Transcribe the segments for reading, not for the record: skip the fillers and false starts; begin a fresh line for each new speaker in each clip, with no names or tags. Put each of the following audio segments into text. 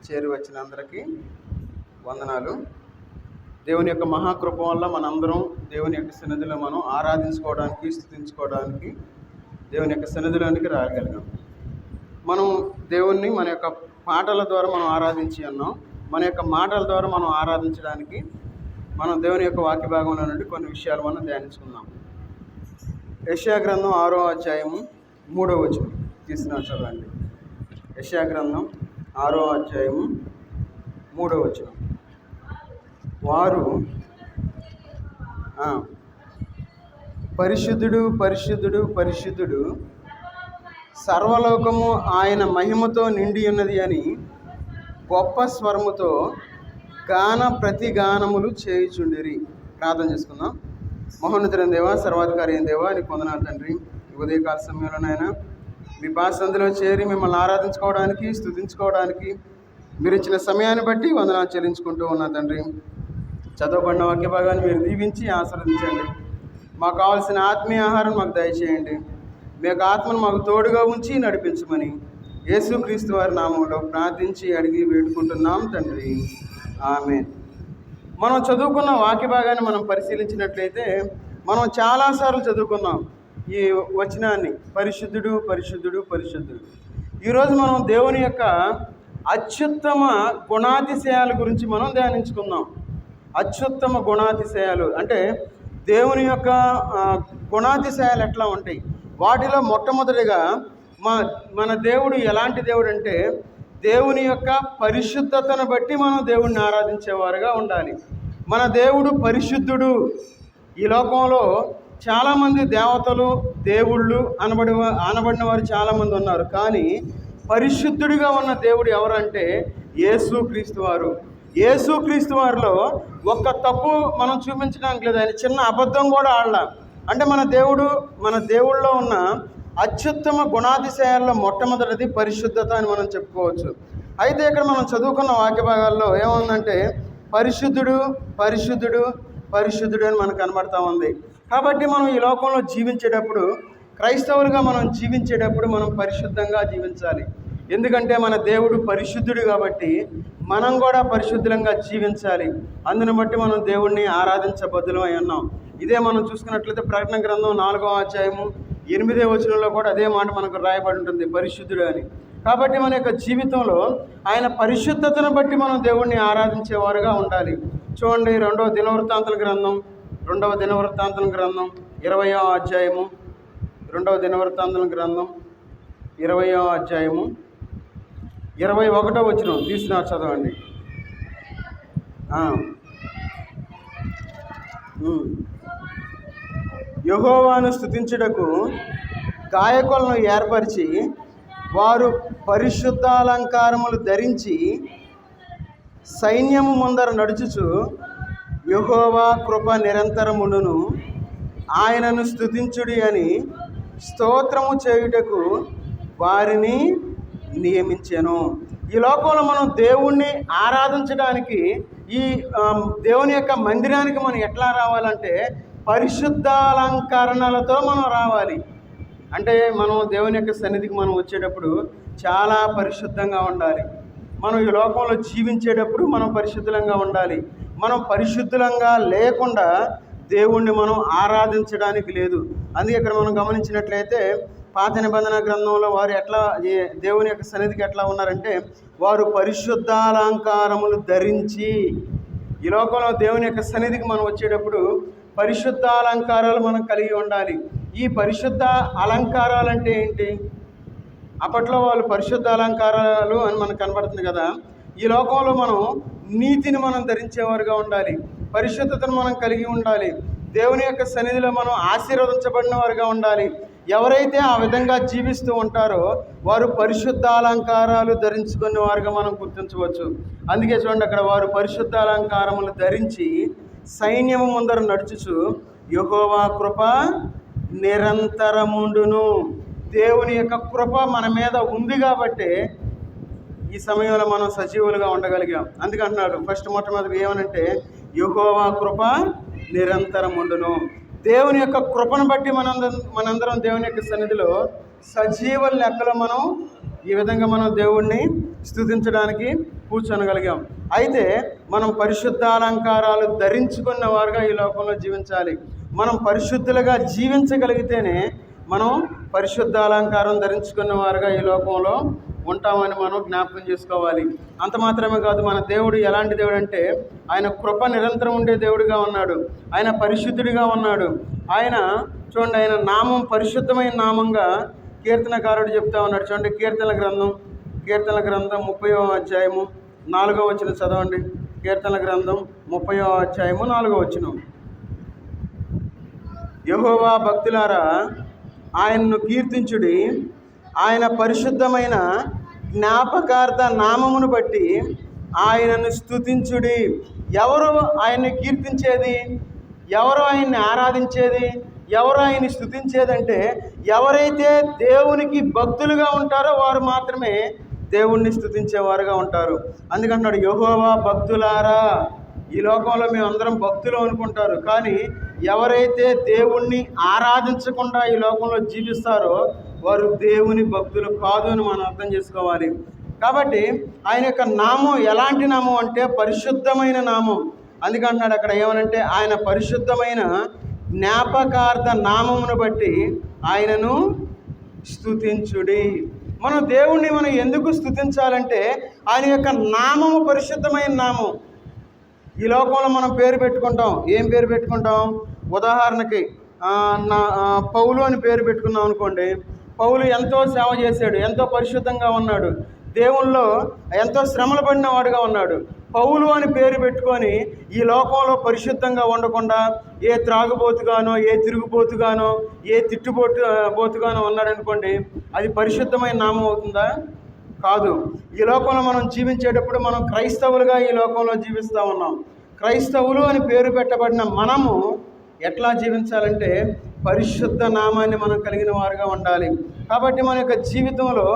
చేరి వచ్చిన అందరికీ వందనాలు. దేవుని యొక్క మహాకృప వల్ల మనందరం దేవుని యొక్క సన్నిధిలో మనం ఆరాధించుకోవడానికి, స్తుతించుకోవడానికి దేవుని యొక్క సన్నిధిలోనికి రాగలిగాం. మనం దేవుణ్ణి మన యొక్క పాటల ద్వారా మనం ఆరాధించి ఉన్నాం. మన యొక్క మాటల ద్వారా మనం ఆరాధించడానికి మనం దేవుని యొక్క వాక్య భాగంలో నుండి కొన్ని విషయాలు మనం ధ్యానించుకుందాం. యెషయా గ్రంథం 6వ అధ్యాయము 3వ వచనం తీసిన చదవండి. యెషయా గ్రంథం 6వ అధ్యాయము 3వ వచనం. వారు పరిశుద్ధుడు పరిశుద్ధుడు పరిశుద్ధుడు, సర్వలోకము ఆయన మహిమతో నిండి ఉన్నది అని గొప్ప స్వరముతో ప్రతిగానములు చేయుచుండిరి. ప్రార్థన చేసుకుందాం. మహోన్నతుడైన దేవా, సర్వాధికారి అయిన దేవా, నీకు వందనాలు తండ్రి. ఈ ఉదయకాల సమయంలోనైనా మీ పాసందులో చేరి మిమ్మల్ని ఆరాధించుకోవడానికి, స్తుతించుకోవడానికి మీరు ఇచ్చిన సమయాన్ని బట్టి వందనాలు చెల్లించుకుంటూ ఉన్నా తండ్రి. చదవబడిన వాక్య భాగాన్ని మీరు దీవించి ఆశీర్వదించండి. మాకు కావాల్సిన ఆత్మీయ ఆహారం మాకు దయచేయండి. మీ యొక్క ఆత్మను మాకు తోడుగా ఉంచి నడిపించమని యేసుక్రీస్తు వారి నామంలో ప్రార్థించి అడిగి వేడుకుంటున్నాం తండ్రి. ఆమేన్. మనం చదువుకున్న వాక్య భాగాన్ని మనం పరిశీలించినట్లయితే మనం చాలాసార్లు చదువుకున్నాం ఈ వచనాన్ని, పరిశుద్ధుడు పరిశుద్ధుడు పరిశుద్ధుడు. ఈరోజు మనం దేవుని యొక్క అత్యుత్తమ గుణాతిశయాల గురించి మనం ధ్యానించుకుందాం. అత్యుత్తమ గుణాతిశయాలు అంటే దేవుని యొక్క గుణాతిశయాలు ఎట్లా ఉంటాయి. వాటిలో మొట్టమొదటిగా మన దేవుడు ఎలాంటి దేవుడు అంటే, దేవుని యొక్క పరిశుద్ధతను బట్టి మనం దేవుడిని ఆరాధించేవారుగా ఉండాలి. మన దేవుడు పరిశుద్ధుడు. ఈ లోకంలో చాలామంది దేవతలు, దేవుళ్ళు అనబడిన వారు చాలామంది ఉన్నారు. కానీ పరిశుద్ధుడిగా ఉన్న దేవుడు ఎవరంటే యేసుక్రీస్తు వారు. యేసుక్రీస్తు వారిలో ఒక్క తప్పు మనం చూపించడానికి లేదు. ఆయన చిన్న అబద్ధం కూడా ఆడలా. అంటే మన దేవుళ్ళలో ఉన్న అత్యుత్తమ గుణాతిశయాల్లో మొట్టమొదటిది పరిశుద్ధత అని మనం చెప్పుకోవచ్చు. అయితే ఇక్కడ మనం చదువుకున్న వాక్య భాగాల్లో ఏముందంటే పరిశుద్ధుడు పరిశుద్ధుడు పరిశుద్ధుడు అని మనకు కనబడతా ఉంది. కాబట్టి మనం ఈ లోకంలో జీవించేటప్పుడు, క్రైస్తవులుగా మనం జీవించేటప్పుడు మనం పరిశుద్ధంగా జీవించాలి. ఎందుకంటే మన దేవుడు పరిశుద్ధుడు కాబట్టి మనం కూడా పరిశుద్ధంగా జీవించాలి. అందుని బట్టి మనం దేవుణ్ణి ఆరాధించబద్దులమై ఉన్నాం. ఇదే మనం చూసుకున్నట్లయితే ప్రకటన గ్రంథం 4వ అధ్యాయము 8వ వచనంలో కూడా అదే మాట మనకు రాయబడి ఉంటుంది, పరిశుద్ధుడు అని. కాబట్టి మన యొక్క జీవితంలో ఆయన పరిశుద్ధతను బట్టి మనం దేవుణ్ణి ఆరాధించేవారుగా ఉండాలి. చూడండి, 2వ దినవృత్తాంతుల గ్రంథం 20వ అధ్యాయము 2వ దినవృత్తాంతుల గ్రంథం 20వ అధ్యాయము 21వ వచనం తీసిన చదవండి. యెహోవాను స్తుతించుటకు గాయకులను ఏర్పరిచి వారు పరిశుద్ధాలంకారములు ధరించి సైన్యము ముందర నడుచుచు యెహోవా కృప నిరంతరమును ఆయనను స్తుతించుడి అని స్తోత్రము చేయుటకు వారిని నియమించెను. ఈ లోకంలో మనం దేవుణ్ణి ఆరాధించడానికి ఈ దేవుని యొక్క మందిరానికి మనం ఎట్లా రావాలంటే పరిశుద్ధాలంకరణలతో మనం రావాలి. అంటే మనం దేవుని యొక్క సన్నిధికి మనం వచ్చేటప్పుడు చాలా పరిశుద్ధంగా ఉండాలి. మనం ఈ లోకంలో జీవించేటప్పుడు మనం పరిశుద్ధంగా ఉండాలి. మనం పరిశుద్ధంగా లేకుండా దేవుణ్ణి మనం ఆరాధించడానికి లేదు. అందుకే ఇక్కడ మనం గమనించినట్లయితే పాత నిబంధన గ్రంథంలో వారు ఎట్లా దేవుని యొక్క సన్నిధికి ఎట్లా ఉన్నారంటే వారు పరిశుద్ధాలంకారములు ధరించి. ఈ లోకంలో దేవుని యొక్క సన్నిధికి మనం వచ్చేటప్పుడు పరిశుద్ధ అలంకారాలు మనం కలిగి ఉండాలి. ఈ పరిశుద్ధ అలంకారాలు అంటే ఏంటి? అప్పట్లో వాళ్ళు పరిశుద్ధ అలంకారాలు అని మనకు కనబడుతుంది కదా. ఈ లోకంలో మనం నీతిని మనం ధరించేవారుగా ఉండాలి, పరిశుద్ధతను మనం కలిగి ఉండాలి, దేవుని యొక్క సన్నిధిలో మనం ఆశీర్వదించబడిన వారుగా ఉండాలి. ఎవరైతే ఆ విధంగా జీవిస్తూ ఉంటారో వారు పరిశుద్ధాలంకారాలు ధరించుకునే వారుగా మనం గుర్తించవచ్చు. అందుకే చూడండి, అక్కడ వారు పరిశుద్ధాలంకారములు ధరించి సైన్యము ముందర నడుచుచు యెహోవా కృప నిరంతరముండును. దేవుని యొక్క కృప మన మీద ఉంది కాబట్టి ఈ సమయంలో మనం సజీవులుగా ఉండగలిగాం. అందుకంటున్నాడు మొట్టమొదటి ఏమనంటే యెహోవా కృప నిరంతరముండును. దేవుని యొక్క కృపను బట్టి మనందరం దేవుని యొక్క సన్నిధిలో సజీవ లెక్కలో మనం ఈ విధంగా మనం దేవుణ్ణి స్తుతించడానికి కూర్చొనగలిగాం. అయితే మనం పరిశుద్ధాలంకారాలు ధరించుకున్న వారుగా ఈ లోకంలో జీవించాలి. మనం పరిశుద్ధులుగా జీవించగలిగితేనే మనం పరిశుద్ధాలంకారం ధరించుకున్న వారుగా ఈ లోకంలో ఉంటామని మనం జ్ఞాపకం చేసుకోవాలి. అంత మాత్రమే కాదు, మన దేవుడు ఎలాంటి దేవుడు అంటే ఆయన కృప నిరంతరం ఉండే దేవుడిగా ఉన్నాడు. ఆయన పరిశుద్ధుడిగా ఉన్నాడు. ఆయన చూడండి, ఆయన నామం పరిశుద్ధమైన నామంగా కీర్తనకారుడు చెప్తా ఉన్నాడు. చూడండి, కీర్తన గ్రంథం 30వ అధ్యాయము 4వ వచనం చదవండి. కీర్తన గ్రంథం 30వ అధ్యాయము 4వ వచనం. యెహోవా భక్తులారా ఆయన్ను కీర్తించుడి, ఆయన పరిశుద్ధమైన జ్ఞాపకార్థ నామమును బట్టి ఆయనను స్తుతించుడి. ఎవరు ఆయన్ని కీర్తించేది? ఎవరు ఆయన్ని ఆరాధించేది? ఎవరు ఆయన్ని స్తుతించేదంటే ఎవరైతే దేవునికి భక్తులుగా ఉంటారో వారు మాత్రమే దేవుణ్ణి స్తుతించేవారుగా ఉంటారు. అందుకంటున్నాడు, యెహోవా భక్తులారా. ఈ లోకంలో మేము అందరం భక్తులు అనుకుంటారు, కానీ ఎవరైతే దేవుణ్ణి ఆరాధించకుండా ఈ లోకంలో జీవిస్తారో వారు దేవుని భక్తులు కాదు అని మనం అర్థం చేసుకోవాలి. కాబట్టి ఆయన యొక్క నామం ఎలాంటి నామం అంటే పరిశుద్ధమైన నామం. అందుకంటున్నాడు అక్కడ ఏమనంటే ఆయన పరిశుద్ధమైన జ్ఞాపకార్థ నామమును బట్టి ఆయనను స్తుతించుడి. మనం దేవుణ్ణి మనం ఎందుకు స్తుతించాలంటే ఆయన యొక్క నామము పరిశుద్ధమైన నామం. ఈ లోకంలో మనం పేరు పెట్టుకుంటాం. ఏం పేరు పెట్టుకుంటాం? ఉదాహరణకి పౌలు అని పేరు పెట్టుకున్నాం అనుకోండి. పౌలు ఎంతో సేవ చేశాడు, ఎంతో పరిశుద్ధంగా ఉన్నాడు, దేవుల్లో ఎంతో శ్రమలు పడిన వాడుగా ఉన్నాడు. పౌలు అని పేరు పెట్టుకొని ఈ లోకంలో పరిశుద్ధంగా ఉండకుండా ఏ త్రాగుబోతుగానో, ఏ తిరుగుబోతుగానో, ఏ బోతుగానో ఉన్నాడు అనుకోండి, అది పరిశుద్ధమైన నామం అవుతుందా? కాదు. ఈ లోకంలో మనం జీవించేటప్పుడు మనం క్రైస్తవులుగా ఈ లోకంలో జీవిస్తూ ఉన్నాం. క్రైస్తవులు అని పేరు పెట్టబడిన మనము ఎట్లా జీవించాలంటే పరిశుద్ధ నామాన్ని మనం కలిగిన వారుగా ఉండాలి. కాబట్టి మన యొక్క జీవితంలో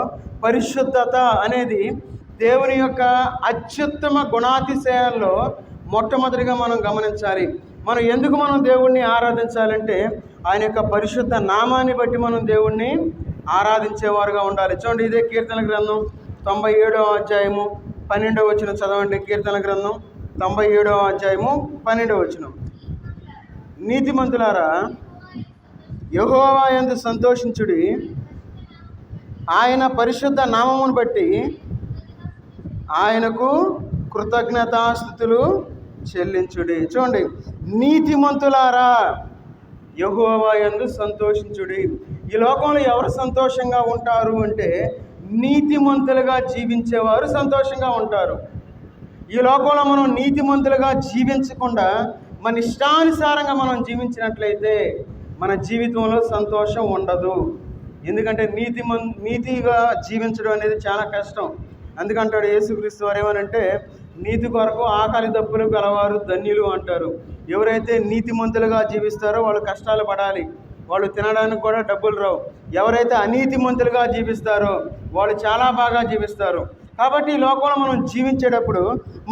పరిశుద్ధత అనేది దేవుని యొక్క అత్యుత్తమ గుణాతిశయాల్లో మొట్టమొదటిగా మనం గమనించాలి. మనం దేవుణ్ణి ఆరాధించాలంటే ఆయన యొక్క పరిశుద్ధ నామాన్ని బట్టి మనం దేవుణ్ణి ఆరాధించేవారుగా ఉండాలి. చూడండి, ఇదే కీర్తన గ్రంథం 97వ అధ్యాయము 12వ వచనం చదవండి. కీర్తన గ్రంథం 97వ అధ్యాయము 12వ వచనం. నీతిమంతులారా యెహోవా యందు సంతోషించుడి, ఆయన పరిశుద్ధ నామమును బట్టి ఆయనకు కృతజ్ఞతాస్తుతులు చెల్లించుడి. చూడండి, నీతిమంతులారా యెహోవా యందు సంతోషించుడి. ఈ లోకంలో ఎవరు సంతోషంగా ఉంటారు అంటే నీతిమంతులుగా జీవించేవారు సంతోషంగా ఉంటారు. ఈ లోకంలో మనం నీతిమంతులుగా జీవించకుండా మన ఇష్టానుసారంగా మనం జీవించినట్లయితే మన జీవితంలో సంతోషం ఉండదు. ఎందుకంటే నీతిగా జీవించడం అనేది చాలా కష్టం. అందుకంటాడు యేసుక్రీస్తు వారు ఏమనంటే నీతి కొరకు ఆకలి దప్పులు గలవారు ధన్యులు అంటారు. ఎవరైతే నీతిమంతులుగా జీవిస్తారో వాళ్ళు కష్టాలు పడాలి, వాళ్ళు తినడానికి కూడా డబ్బులు రావు. ఎవరైతే అనీతిమంతులుగా జీవిస్తారో వాళ్ళు చాలా బాగా జీవిస్తారు. కాబట్టి ఈ లోకంలో మనం జీవించేటప్పుడు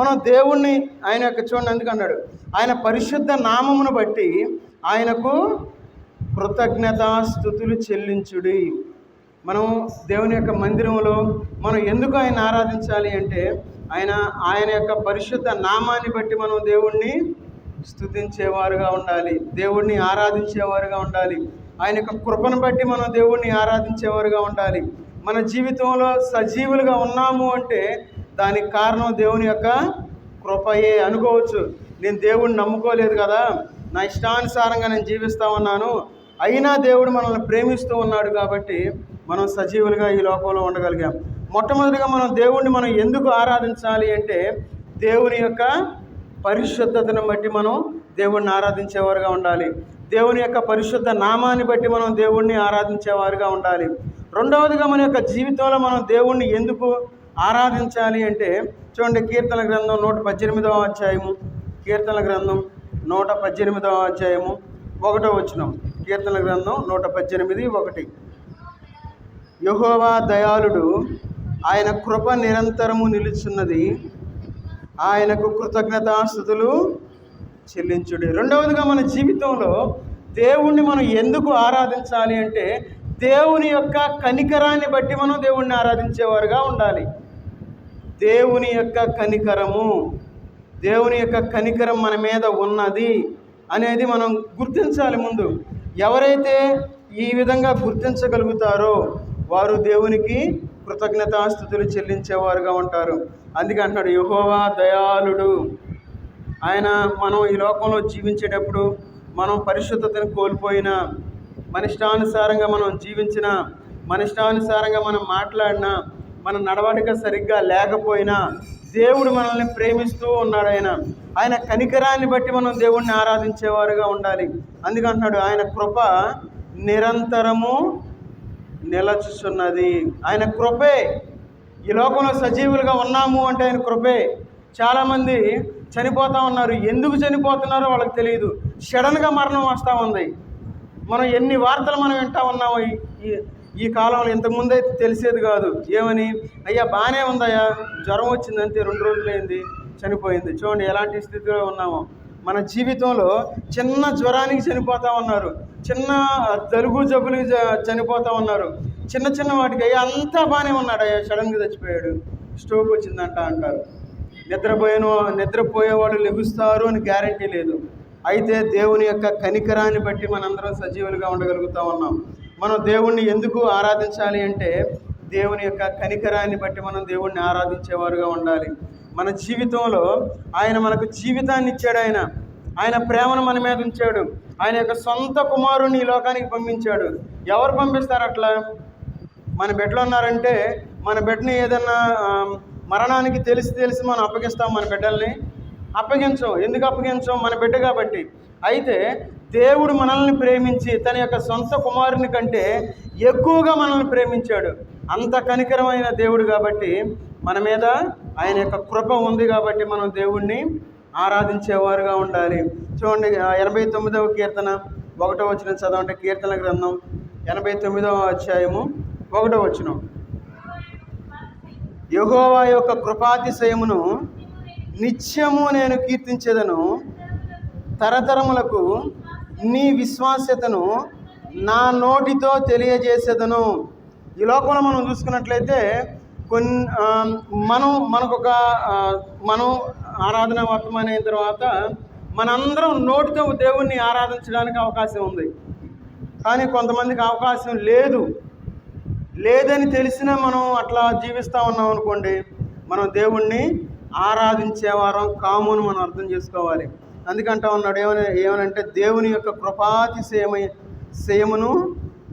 మనం దేవుణ్ణి ఆయన యొక్క చూడండి ఎందుకన్నాడు, ఆయన పరిశుద్ధ నామమును బట్టి ఆయనకు కృతజ్ఞతాస్తుతులు చెల్లించుడి. మనం దేవుని యొక్క మందిరంలో మనం ఎందుకు ఆయన ఆరాధించాలి అంటే ఆయన యొక్క పరిశుద్ధ నామాన్ని బట్టి మనం దేవుణ్ణి స్తుతించేవారుగా ఉండాలి, దేవుణ్ణి ఆరాధించేవారుగా ఉండాలి. ఆయన యొక్క కృపను బట్టి మనం దేవుణ్ణి ఆరాధించేవారుగా ఉండాలి. మన జీవితంలో సజీవులుగా ఉన్నాము అంటే దానికి కారణం దేవుని యొక్క కృపయే అనుకోవచ్చు. నేను దేవుణ్ణి నమ్ముకోలేదు కదా, నా ఇష్టానుసారంగా నేను జీవిస్తూ ఉన్నాను, అయినా దేవుడు మనల్ని ప్రేమిస్తూ ఉన్నాడు కాబట్టి మనం సజీవులుగా ఈ లోకంలో ఉండగలిగాం. మొట్టమొదటిగా మనం దేవుణ్ణి మనం ఎందుకు ఆరాధించాలి అంటే దేవుని యొక్క పరిశుద్ధతను బట్టి మనం దేవుణ్ణి ఆరాధించేవారుగా ఉండాలి. దేవుని యొక్క పరిశుద్ధ నామాన్ని బట్టి మనం దేవుణ్ణి ఆరాధించేవారుగా ఉండాలి. రెండవదిగా మన యొక్క జీవితంలో మనం దేవుణ్ణి ఎందుకు ఆరాధించాలి అంటే చూడండి, కీర్తన గ్రంథం 118వ అధ్యాయము, కీర్తన గ్రంథం 118వ అధ్యాయము 1వ వచనం. కీర్తన గ్రంథం 118:1. యెహోవా దయాళుడు, ఆయన కృప నిరంతరము నిలుచున్నది, ఆయనకు కృతజ్ఞతాస్తుతులు చెల్లించుడి. రెండవదిగా మన జీవితంలో దేవుణ్ణి మనం ఎందుకు ఆరాధించాలి అంటే దేవుని యొక్క కనికరాన్ని బట్టి మనం దేవుణ్ణి ఆరాధించేవారుగా ఉండాలి. దేవుని యొక్క కనికరము, దేవుని యొక్క కనికరం మన మీద ఉన్నది అనేది మనం గుర్తించాలి. ముందు ఎవరైతే ఈ విధంగా గుర్తించగలుగుతారో వారు దేవునికి కృతజ్ఞతాస్తుతులు చెల్లించేవారుగా ఉంటారు. అందుకే అంటున్నాడు, యెహోవా దయాళుడు. ఆయన మనం ఈ లోకంలో జీవించేటప్పుడు మనం పరిశుద్ధతను కోల్పోయినా, మన ఇష్టానుసారంగా మనం జీవించినా, మన ఇష్టానుసారంగా మనం మాట్లాడినా, మన నడవడిక సరిగ్గా లేకపోయినా దేవుడు మనల్ని ప్రేమిస్తూ ఉన్నాడు. ఆయన కనికరాన్ని బట్టి మనం దేవుణ్ణి ఆరాధించేవారుగా ఉండాలి. అందుకంటున్నాడు, ఆయన కృప నిరంతరము నిలచుచున్నది. ఆయన కృపే. ఈ లోకంలో సజీవులుగా ఉన్నాము అంటే ఆయన కృపే. చాలామంది చనిపోతూ ఉన్నారు. ఎందుకు చనిపోతున్నారో వాళ్ళకి తెలియదు. సడన్గా మరణం వస్తూ ఉంది. మనం ఎన్ని వార్తలు మనం వింటూ ఉన్నామో ఈ కాలంలో. ఇంతకుముందు అయితే తెలిసేది కాదు. ఏమని, అయ్యా బాగానే ఉందయ్యా, జ్వరం వచ్చింది అంతే, 2 రోజులైంది చనిపోయింది. చూడండి ఎలాంటి స్థితిలో ఉన్నామో. మన జీవితంలో చిన్న జ్వరానికి చనిపోతూ ఉన్నారు, చిన్న జలుబు జబ్బులకి చనిపోతూ ఉన్నారు, చిన్న చిన్న వాటికి. అయ్యా అంతా బాగానే ఉన్నాడు, అయ్యా సడన్గా చచ్చిపోయాడు, స్ట్రోక్ వచ్చిందంట అంటారు. నిద్రపోయేవాళ్ళు లెగుస్తారు అని గ్యారంటీ లేదు. అయితే దేవుని యొక్క కనికరాన్ని బట్టి మనందరం సజీవులుగా ఉండగలుగుతూ ఉన్నాం. మనం దేవుణ్ణి ఎందుకు ఆరాధించాలి అంటే దేవుని యొక్క కనికరాన్ని బట్టి మనం దేవుణ్ణి ఆరాధించేవారుగా ఉండాలి. మన జీవితంలో ఆయన మనకు జీవితాన్ని ఇచ్చాడు. ఆయన ప్రేమను మన మీద ఉంచాడు. ఆయన యొక్క సొంత కుమారుణ్ణి ఈ లోకానికి పంపించాడు. ఎవరు పంపిస్తారు అట్లా? మన బిడ్డలు ఉన్నారంటే మన బిడ్డని ఏదన్నా మరణానికి తెలిసి మనం అప్పగిస్తాం. మన బిడ్డల్ని అప్పగించం. ఎందుకు అప్పగించం? మన బిడ్డ కాబట్టి. అయితే దేవుడు మనల్ని ప్రేమించి తన యొక్క సొంత కుమారుని కంటే ఎక్కువగా మనల్ని ప్రేమించాడు. అంత కనికరమైన దేవుడు కాబట్టి మన మీద ఆయన యొక్క కృప ఉంది కాబట్టి మనం దేవుణ్ణి ఆరాధించేవారుగా ఉండాలి. చూడండి 89వ కీర్తన 1వ వచనం చదవండి. కీర్తన గ్రంథం 89వ అధ్యాయము 1వ వచనం. యెహోవా యొక్క కృపాతిశయమును నిత్యము నేను కీర్తించెదను, తరతరములకు నీ విశ్వాస్యతను నా నోటితో తెలియజేసేదను. ఈ లోకంలో మనం చూసుకున్నట్లయితే మనం ఆరాధన వర్తమానం అయిన తర్వాత మనందరం నోటితో దేవుణ్ణి ఆరాధించడానికి అవకాశం ఉంది. కానీ కొంతమందికి అవకాశం లేదని తెలిసినా మనం అట్లా జీవిస్తూ ఉన్నాం అనుకోండి, మనం దేవుణ్ణి ఆరాధించేవారం కామును మనం అర్థం చేసుకోవాలి. అందుకంటా ఉన్నాడు ఏమనంటే దేవుని యొక్క కృపాతిశయమును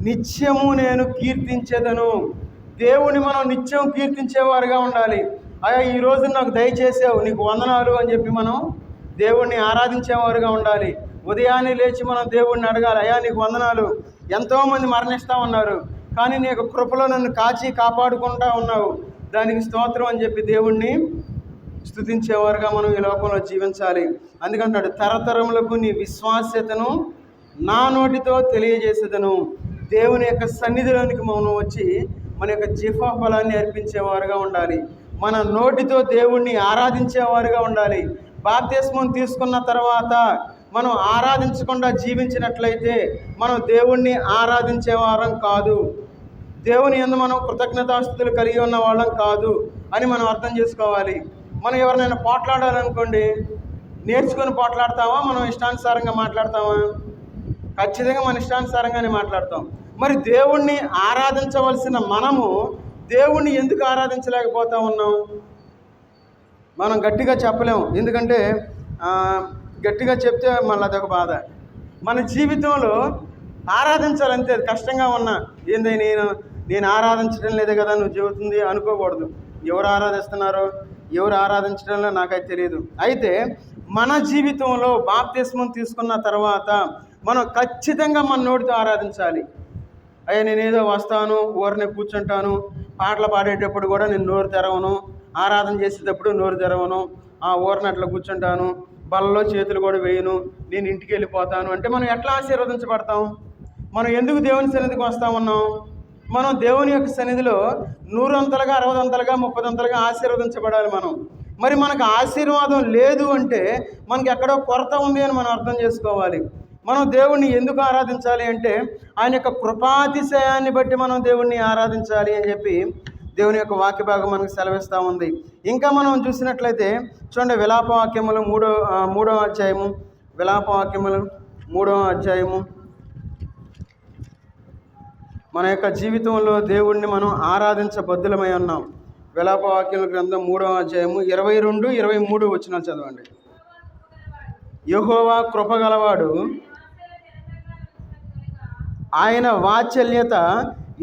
నిత్యము నేను కీర్తించేదను. దేవుని మనం నిత్యం కీర్తించేవారుగా ఉండాలి. అయ్యా ఈరోజు నాకు దయచేసావు, నీకు వందనాలు అని చెప్పి మనం దేవుణ్ణి ఆరాధించేవారుగా ఉండాలి. ఉదయాన్నే లేచి మనం దేవుణ్ణి అడగాలి, అయ్యా నీకు వందనాలు, ఎంతోమంది మరణిస్తూ ఉన్నారు, కానీ నీ యొక్క కృపలో నన్ను కాపాడుకుంటా ఉన్నావు, దానికి స్తోత్రం అని చెప్పి దేవుణ్ణి స్తుతించేవారుగా మనం ఈ లోకంలో జీవించాలి. అందుకంటున్నాడు, తరతరములకు నీ విశ్వాస్యతను నా నోటితో తెలియజేసేదను. దేవుని యొక్క సన్నిధిలోనికి మనం వచ్చి మన యొక్క జిహ్వ ఫలాన్ని అర్పించేవారుగా ఉండాలి. మన నోటితో దేవుణ్ణి ఆరాధించేవారుగా ఉండాలి. బాప్తిస్మం తీసుకున్న తర్వాత మనం ఆరాధించకుండా జీవించినట్లయితే మనం దేవుణ్ణి ఆరాధించేవారం కాదు, దేవుని యందు మనం కృతజ్ఞతాస్తుతులు కలిగి ఉన్న వాళ్ళం కాదు అని మనం అర్థం చేసుకోవాలి. మనం ఎవరినైనా పోట్లాడాలనుకోండి, నేర్చుకొని పోట్లాడతామా, మనం ఇష్టానుసారంగా మాట్లాడతామా? ఖచ్చితంగా మన ఇష్టానుసారంగానే మాట్లాడతాం. మరి దేవుణ్ణి ఆరాధించవలసిన మనము దేవుణ్ణి ఎందుకు ఆరాధించలేకపోతా ఉన్నాం? మనం గట్టిగా చెప్పలేము. ఎందుకంటే గట్టిగా చెప్తే మళ్ళీ అదొక బాధ. మన జీవితంలో ఆరాధించాలంతే, అది కష్టంగా ఉన్నా ఏంది నేను ఆరాధించడం లేదే కదా నువ్వు చెబుతుంది అనుకోకూడదు. ఎవరు ఆరాధిస్తున్నారో ఎవరు ఆరాధించడంలో నాకైతే తెలియదు. అయితే మన జీవితంలో బాప్తిస్మం తీసుకున్న తర్వాత మనం ఖచ్చితంగా మన నోటితో ఆరాధించాలి. అయ్యా నేనేదో వస్తాను, ఊరినే కూర్చుంటాను, పాటలు పాడేటప్పుడు కూడా నేను నోరు తెరవను, ఆరాధన చేసేటప్పుడు నోరు తెరవను, ఊరిని అట్లా కూర్చుంటాను, బల్లలో చేతులు కూడా వేయను, నేను ఇంటికి వెళ్ళిపోతాను అంటే మనం ఎట్లా ఆశీర్వదించబడతాం? మనం ఎందుకు దేవుని సన్నిధికి వస్తూ ఉన్నాం? మనం దేవుని యొక్క సన్నిధిలో 100 అంతలుగా 60 అంతలుగా 30 అంతలుగా ఆశీర్వదించబడాలి మనం. మరి మనకు ఆశీర్వాదం లేదు అంటే మనకి ఎక్కడో కొరత ఉంది అని మనం అర్థం చేసుకోవాలి. మనం దేవుణ్ణి ఎందుకు ఆరాధించాలి అంటే ఆయన యొక్క కృపాతిశయాన్ని బట్టి మనం దేవుణ్ణి ఆరాధించాలి అని చెప్పి దేవుని యొక్క వాక్య భాగం మనకు సెలవిస్తూ ఉంది. ఇంకా మనం చూసినట్లయితే చూడండి, విలాపవాక్యములు మూడవ అధ్యాయము, విలాపవాక్యములు 3వ అధ్యాయము. మన యొక్క జీవితంలో దేవుణ్ణి మనం ఆరాధించబద్దులమై ఉన్నాం. విలాపవాక్యముల గ్రంథం 3వ అధ్యాయము 22, 23 వచనాలు చదవండి. యెహోవా కృపగలవాడు, ఆయన వాత్సల్యత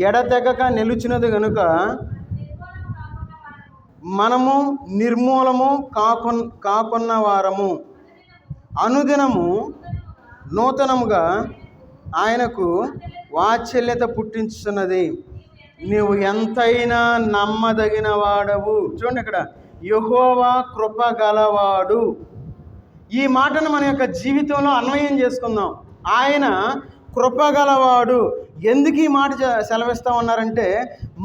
ఎడతెగక నిలుచినది గనుక మనము నిర్మూలము కాకున్న వారము, అనుదినము నూతనముగా ఆయనకు వాత్సల్యత పుట్టించుతున్నది. నీవు ఎంతైనా నమ్మదగిన వాడవు. చూడండి, ఇక్కడ యెహోవా కృప గలవాడు. ఈ మాటను మన యొక్క జీవితంలో అన్వయం చేసుకుందాం. ఆయన కృపగలవాడు. ఎందుకు ఈ మాట సెలవిస్తూ ఉన్నారంటే,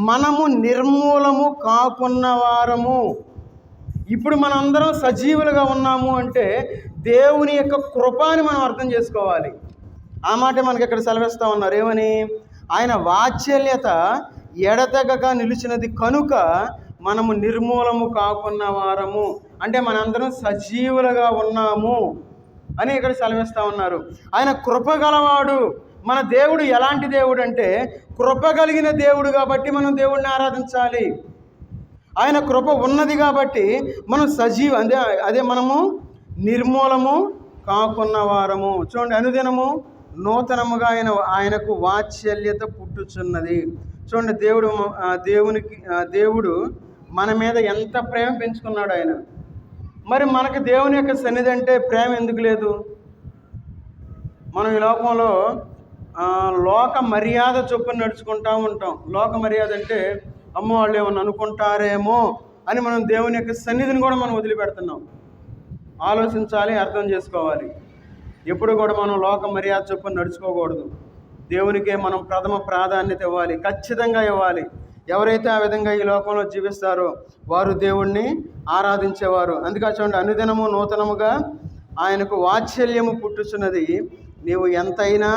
మనము నిర్మూలము కాకున్న వారము. ఇప్పుడు మనందరం సజీవులుగా ఉన్నాము అంటే దేవుని యొక్క కృపని మనం అర్థం చేసుకోవాలి. ఆ మాట మనకి ఇక్కడ సెలవిస్తూ ఉన్నారు. ఏమని? ఆయన వాత్సల్యత ఎడతెగక నిలిచినది కనుక మనము నిర్మూలము కాకున్న వారము. అంటే మనందరం సజీవులుగా ఉన్నాము అని ఇక్కడ సెలవిస్తూ ఉన్నారు. ఆయన కృప గలవాడు. మన దేవుడు ఎలాంటి దేవుడు అంటే కృప కలిగిన దేవుడు కాబట్టి మనం దేవుడిని ఆరాధించాలి. ఆయన కృప ఉన్నది కాబట్టి మనం అదే మనము నిర్మూలము కాకున్న వారము. చూడండి, అనుదినము నూతనముగా ఆయనకు వాత్సల్యత పుట్టుచున్నది. చూడండి, దేవుడు మన మీద ఎంత ప్రేమ పెంచుకున్నాడు ఆయన. మరి మనకు దేవుని యొక్క సన్నిధి అంటే ప్రేమ ఎందుకు లేదు? మనం ఈ లోకంలో లోక మర్యాద చొప్పున నడుచుకుంటూ ఉంటాం. లోక మర్యాద అంటే అమ్మ వాళ్ళు ఏమన్నా అనుకుంటారేమో అని మనం దేవుని యొక్క సన్నిధిని కూడా మనం వదిలిపెడుతున్నాం. ఆలోచించాలి, అర్థం చేసుకోవాలి. ఎప్పుడు కూడా మనం లోక మర్యాద చొప్పున నడుచుకోకూడదు. దేవునికే మనం ప్రథమ ప్రాధాన్యత ఇవ్వాలి, ఖచ్చితంగా ఇవ్వాలి. ఎవరైతే ఆ విధంగా ఈ లోకంలో జీవిస్తారో వారు దేవుణ్ణి ఆరాధించేవారు. అందుకే చూడండి, అనుదినము నూతనముగా ఆయనకు వాత్సల్యము పుట్టుచున్నది. నీవు ఎంతైనా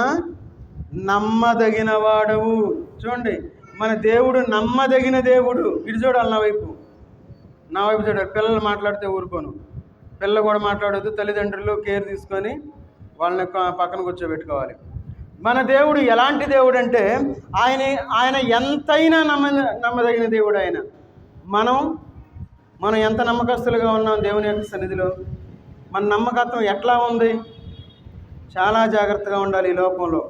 నమ్మదగిన వాడవు. చూడండి, మన దేవుడు నమ్మదగిన దేవుడు. ఇటు చూడాలి, నా వైపు చూడాలి. పిల్లలు మాట్లాడితే ఊరుకోను, పిల్లలు కూడా మాట్లాడొద్దు. తల్లిదండ్రులు కేర్ తీసుకొని వాళ్ళని పక్కన కూర్చోబెట్టుకోవాలి. మన దేవుడు ఎలాంటి దేవుడు అంటే ఆయన ఎంతైనా నమ్మదగిన దేవుడు. ఆయన మనం ఎంత నమ్మకస్తులుగా ఉన్నాం దేవుని యొక్క సన్నిధిలో. మన నమ్మకత్వం ఎట్లా ఉంది? చాలా జాగ్రత్తగా ఉండాలి. ఈ లోకంలో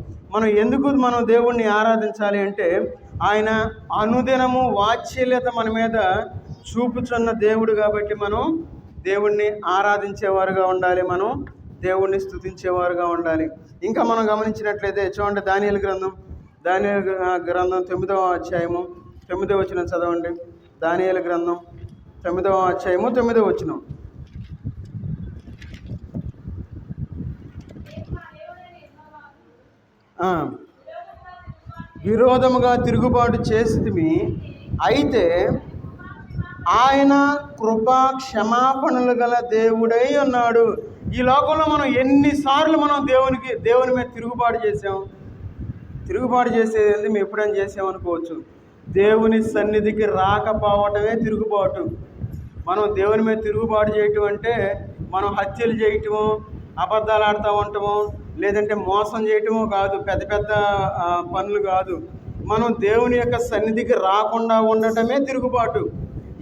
మనం దేవుణ్ణి ఆరాధించాలి అంటే ఆయన అనుదినము వాత్సల్యత మన మీద చూపుచున్న దేవుడు కాబట్టి మనం దేవుణ్ణి ఆరాధించేవారుగా ఉండాలి, మనం దేవుణ్ణి స్తుతించేవారుగా ఉండాలి. ఇంకా మనం గమనించినట్లయితే చూడండి, దానియేలు గ్రంథం 9వ అధ్యాయము 9వ వచనం చదవండి. దానియేలు గ్రంథం 9వ అధ్యాయము 9వ వచనం. విరోధముగా తిరుగుబాటు చేసితిమి, అయితే ఆయన కృపా క్షమాపణలు గల దేవుడై ఉన్నాడు. ఈ లోకంలో మనం ఎన్నిసార్లు మనం దేవుని మీద తిరుగుబాటు చేసాం. తిరుగుబాటు చేసేది మేము ఎప్పుడైనా చేసామనుకోవచ్చు. దేవుని సన్నిధికి రాకపోవటమే తిరుగుబాటు. మనం దేవుని మీద తిరుగుబాటు చేయటం అంటే మనం హత్యలు చేయటము, అబద్ధాలు ఆడుతూ ఉండటము, లేదంటే మోసం చేయటము కాదు, పెద్ద పెద్ద పనులు కాదు. మనం దేవుని యొక్క సన్నిధికి రాకుండా ఉండటమే తిరుగుబాటు.